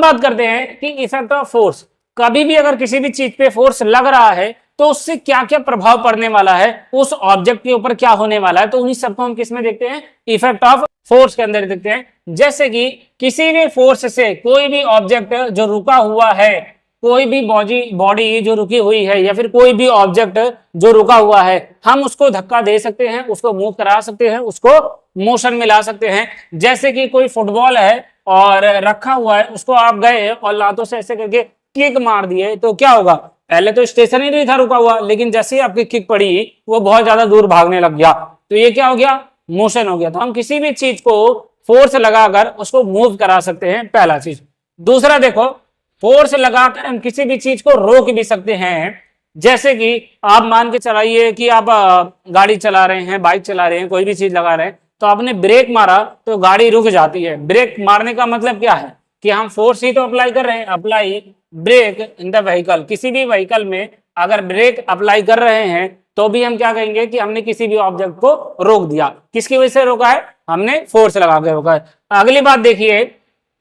बात करते हैं कि इफेक्ट ऑफ फोर्स। कभी भी अगर किसी भी चीज पे फोर्स लग रहा है तो उससे क्या क्या प्रभाव पड़ने वाला है, उस ऑब्जेक्ट के ऊपर क्या होने वाला है, तो उन्हीं सबको हम किस में देखते हैं, इफेक्ट ऑफ फोर्स के अंदर देखते हैं। जैसे कि किसी भी फोर्स से कोई भी ऑब्जेक्ट जो रुका हुआ है, कोई भी बॉडी जो रुकी हुई है या फिर कोई भी ऑब्जेक्ट जो रुका हुआ है, हम उसको धक्का दे सकते हैं, उसको मूव करा सकते हैं, उसको मोशन में ला सकते हैं। जैसे कि कोई फुटबॉल है और रखा हुआ है, उसको आप गए और लातों से ऐसे करके किक मार दिए तो क्या होगा, पहले तो स्टेशनरी था रुका हुआ, लेकिन जैसे ही आपकी किक पड़ी वो बहुत ज्यादा दूर भागने लग गया, तो ये क्या हो गया, मोशन हो गया। तो हम किसी भी चीज को फोर्स लगाकर उसको मूव करा सकते हैं, पहला चीज। दूसरा देखो, फोर्स लगाकर हम किसी भी चीज को रोक भी सकते हैं। जैसे कि आप मान के चलाइए कि आप गाड़ी चला रहे हैं, बाइक चला रहे हैं, कोई भी चीज लगा रहे हैं, तो आपने ब्रेक मारा तो गाड़ी रुक जाती है। ब्रेक मारने का मतलब क्या है कि हम फोर्स ही तो अप्लाई कर रहे हैं, apply brake in the vehicle. किसी भी व्हीकल में अगर ब्रेक अप्लाई कर रहे हैं तो भी हम क्या कहेंगे कि हमने किसी भी ऑब्जेक्ट को रोक दिया। किसकी वजह से रोका है, हमने फोर्स लगा के रोका है। अगली बात देखिए,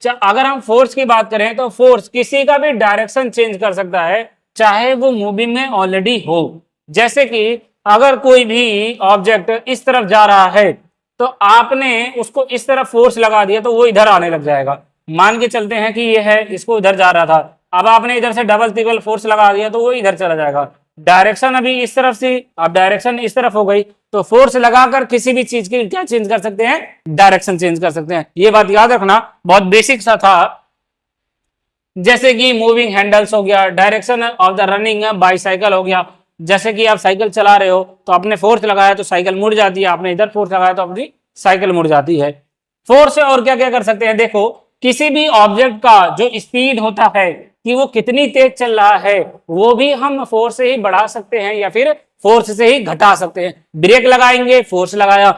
अगर हम फोर्स की बात करें तो फोर्स किसी का भी डायरेक्शन चेंज कर सकता है, चाहे वो मूविंग में ऑलरेडी हो। जैसे कि अगर कोई भी ऑब्जेक्ट इस तरफ जा रहा है तो आपने उसको इस तरफ फोर्स लगा दिया तो वो इधर आने लग जाएगा। मान के चलते हैं कि ये है, इसको इधर जा रहा था, अब आपने इधर से डबल ट्रिपल फोर्स लगा दिया तो वो इधर चला जाएगा। डायरेक्शन अभी इस तरफ से, अब डायरेक्शन इस तरफ हो गई, तो फोर्स लगाकर किसी भी चीज की क्या चेंज कर सकते हैं, डायरेक्शन चेंज कर सकते हैं। ये बात याद रखना, बहुत बेसिक सा था। जैसे कि मूविंग हैंडल्स हो गया, direction of the running bicycle हो गया। जैसे कि आप साइकिल चला रहे हो तो आपने फोर्स लगाया तो साइकिल मुड़ जाती है, आपने इधर फोर्स लगाया तो अपनी साइकिल मुड़ जाती है। फोर्स से और क्या क्या कर सकते हैं, देखो किसी भी ऑब्जेक्ट का जो स्पीड होता है कि वो कितनी तेज चल रहा है, वो भी हम फोर्स से ही बढ़ा सकते हैं या फिर फोर्स से ही घटा सकते हैं। ब्रेक लगाएंगे, फोर्स लगाया,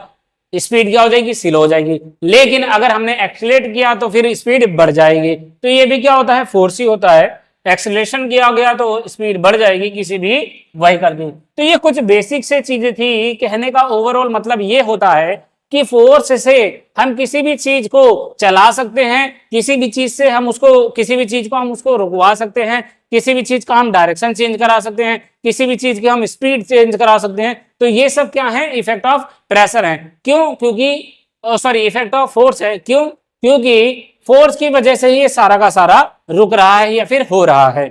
स्पीड क्या हो जाएगी, स्लो हो जाएगी। लेकिन अगर हमने एक्सीलरेट किया तो फिर स्पीड बढ़ जाएगी। तो ये भी क्या होता है, फोर्स ही होता है। एक्सीलरेशन किया गया तो स्पीड बढ़ जाएगी किसी भी व्हीकल की। तो ये कुछ बेसिक से चीजें थी। कहने का ओवरऑल मतलब ये होता है कि फोर्स से हम किसी भी चीज को चला सकते हैं, किसी भी चीज से हम उसको, किसी भी चीज को हम उसको रुकवा सकते हैं, किसी भी चीज का हम डायरेक्शन चेंज करा सकते हैं, किसी भी चीज की हम स्पीड चेंज करा सकते हैं। तो ये सब क्या है, इफेक्ट ऑफ प्रेशर है। क्यों, क्योंकि सॉरी इफेक्ट ऑफ फोर्स है। क्यों, क्योंकि फोर्स की वजह से ही ये सारा का सारा रुक रहा है या फिर हो रहा है।